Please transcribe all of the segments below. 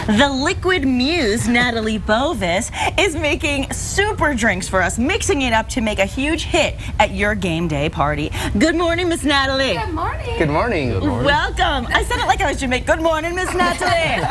The Liquid Muse, Natalie Bovis, is making super drinks for us, mixing it up to make a huge hit at your game day party. Good morning, Miss Natalie. Good morning. Good morning. Good morning. Welcome. I said it like I was Jamaican. Good morning, Miss Natalie.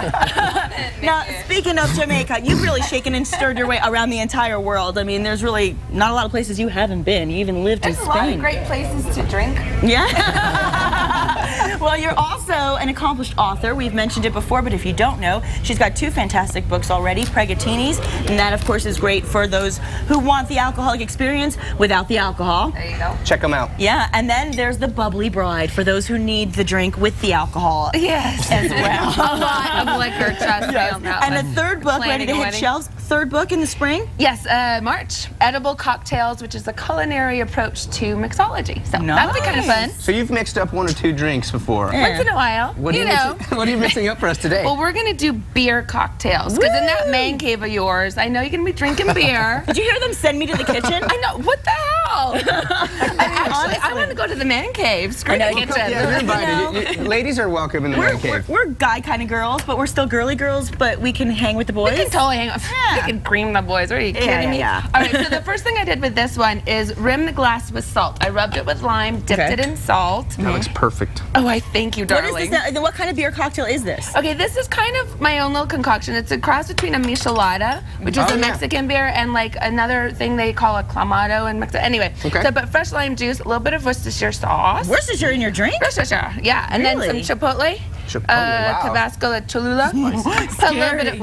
Now, speaking of Jamaica, you've really shaken and stirred your way around the entire world. I mean, there's really not a lot of places you haven't been. You even lived in Spain. There's a lot of great places to drink. Yeah. Well, you're also an accomplished author. We've mentioned it before, but if you don't know, she's got 2 fantastic books already, Pregatinis, and that, of course, is great for those who want the alcoholic experience without the alcohol. There you go. Check them out. Yeah, and then there's the Bubbly Bride for those who need the drink with the alcohol. Yes. As well. A lot of liquor, trust me on that And one. the third book ready to hit shelves. Third book in the spring? Yes, March. Edible Cocktails, which is a culinary approach to mixology. So that'll be kind of fun. So you've mixed up 1 or 2 drinks before. Yeah. Once in a while, What you know. What are you mixing up for us today? Well, we're going to do beer cocktails. Because in that man cave of yours, I know you're going to be drinking beer. Did you hear them send me to the kitchen? I know. What the hell? Actually, I want to go to the man cave. Screw the kitchen. Yeah, you're invited. Ladies are welcome in the man cave. We're guy kind of girls, but we're still girly girls, but we can hang with the boys. We can totally hang out. Yeah. We can cream the boys. Are you kidding me? Yeah. All right, so the first thing I did with this one is rim the glass with salt. I rubbed it with lime, dipped it in salt. That looks perfect. Oh, I thank you, darling. What is this? What kind of beer cocktail is this? Okay, this is kind of my own little concoction. It's a cross between a michelada, which is a Mexican beer, and like another thing they call a clamato in Mexico. Anyway, so but fresh lime juice, a little bit of Worcestershire sauce. Worcestershire in your drink? Worcestershire, yeah. And then some chipotle. Tabasco Cholula. A little bit of,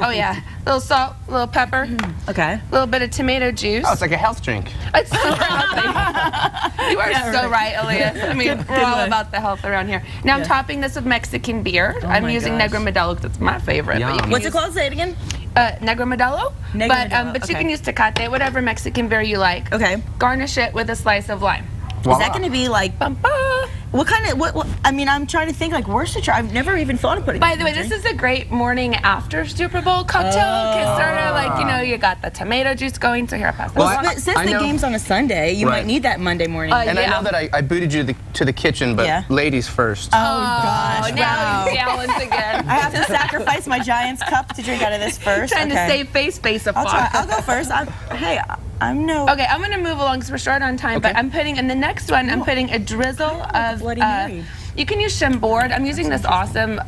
little salt, a little pepper. Okay. A little bit of tomato juice. Oh, it's like a health drink. It's so healthy. You are so right, Elias. I mean, we're all about the health around here. Now I'm topping this with Mexican beer. I'm using Negro Modelo because it's my favorite. But What's it called? Say it again. Negro Modelo. But you can use Tecate, whatever Mexican beer you like. Okay. Garnish it with a slice of lime. Is that going to be like... Bum-ba. What kind of, I mean, I'm trying to think like Worcestershire. I've never even thought of putting By the way, this is a great morning after Super Bowl cocktail. Because sort of like, you know, you got the tomato juice going. So here, I'll pass that. Well, since the game's on a Sunday, you might need that Monday morning. And I know that I booted you to the kitchen, but ladies first. Oh, gosh. Now you balance again. I have to sacrifice my Giants cup to drink out of this first. Trying to save face space of I'll go first. Hey, I'm no... Okay, I'm going to move along because we're short on time, but I'm putting, in the next one, I'm putting a drizzle of... Bloody Mary. You can use Chambord. I'm using this awesome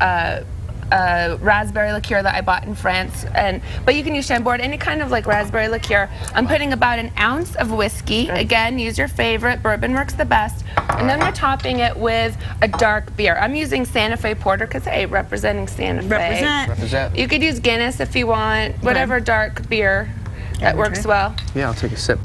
raspberry liqueur that I bought in France, but you can use Chambord, any kind of like raspberry liqueur. I'm putting about an ounce of whiskey. Again, use your favorite. Bourbon works the best. And then we're topping it with a dark beer. I'm using Santa Fe Porter because, hey, representing Santa Fe. Represent. You could use Guinness if you want, whatever dark beer that works well. Yeah, I'll take a sip.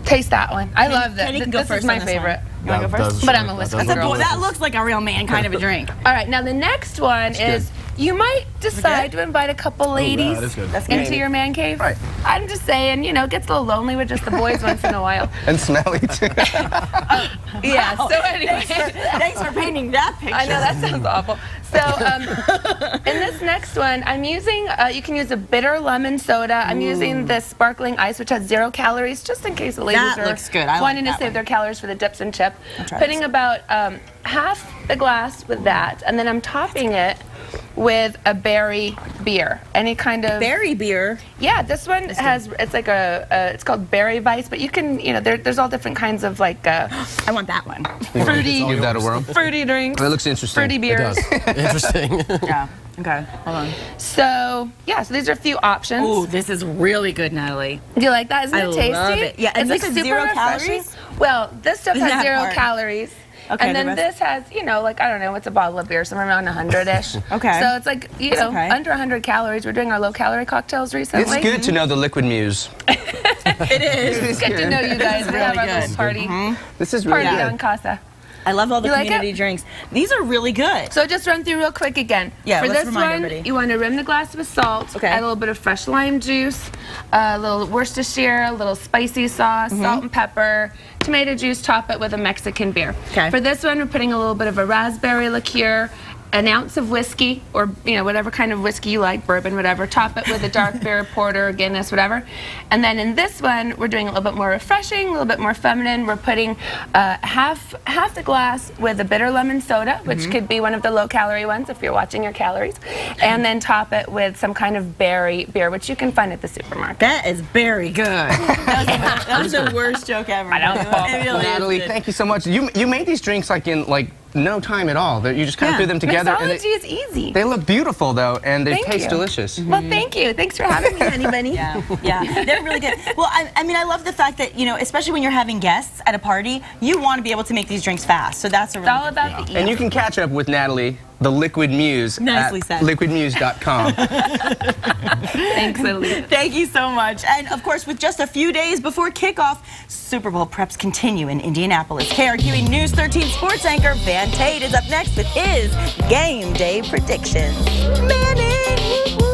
Taste that one. I love that. This is my favorite. You want to go first? But I'm a whiskey girl. That looks like a real man kind of a drink. All right, now the next one is you might decide to invite a couple ladies into your man cave. Right. I'm just saying, you know, it gets a little lonely with just the boys once in a while. And smelly, too. Yeah, so anyway. Thanks for painting that picture. I know, that sounds awful. So in this next one, I'm using, you can use a bitter lemon soda. I'm using this sparkling ice, which has 0 calories, just in case the ladies are wanting to save their calories for the dips and chip. Putting about half the glass with that, and then I'm topping it with a berry beer. Any kind of berry beer. Yeah, this one has, it's like it's called Berry Vice, but you can, you know, there's all different kinds of like I want that one. Fruity, give that a whirl. Fruity drinks. That looks interesting. Fruity beers. It does. Interesting. Yeah. Okay. Hold on. So yeah, so these are a few options. Ooh, this is really good, Natalie. Do you like that? Isn't it tasty? I love it. Yeah, and it's this like is 0 refreshing. calories. Well, this stuff has 0 calories. Okay, and then this has, you know, like, I don't know, it's a bottle of beer, somewhere around 100-ish. Okay. So it's like, you know, under 100 calories. We're doing our low-calorie cocktails recently. It's good to know the Liquid Muse. It is. It's good to know you guys. We have our little party. This is really Party good. on Casa. I love all the community drinks. These are really good. So just run through real quick again. Yeah, for let's this remind one, everybody. you want to rim the glass with salt, add a little bit of fresh lime juice, a little Worcestershire, a little spicy sauce, salt and pepper, tomato juice, top it with a Mexican beer. Okay. For this one, we're putting a little bit of a raspberry liqueur, an ounce of whiskey, or whatever kind of whiskey you like, bourbon, whatever. Top it with a dark beer, porter, Guinness, whatever. And then in this one, we're doing a little bit more refreshing, a little bit more feminine. We're putting half the glass with a bitter lemon soda, which could be one of the low-calorie ones if you're watching your calories, and then top it with some kind of berry beer, which you can find at the supermarket. That is very good. That was the worst joke ever. I know. Really Natalie, thank you so much. You made these drinks in no time at all. You just kind of threw them together. Mixology is easy. They look beautiful though, and they taste delicious. Well, thank you. Thanks for having me, Honey Bunny. Yeah, they're really good. Well, I mean, I love the fact that, especially when you're having guests at a party, you want to be able to make these drinks fast. So that's a really all about the ease. And you can catch up with Natalie, the Liquid Muse, at liquidmuse.com. Thanks, Elias. Thank you so much. And of course, with just a few days before kickoff, Super Bowl preps continue in Indianapolis. KRQE News 13 sports anchor Van Tate is up next with his game day predictions. Manning!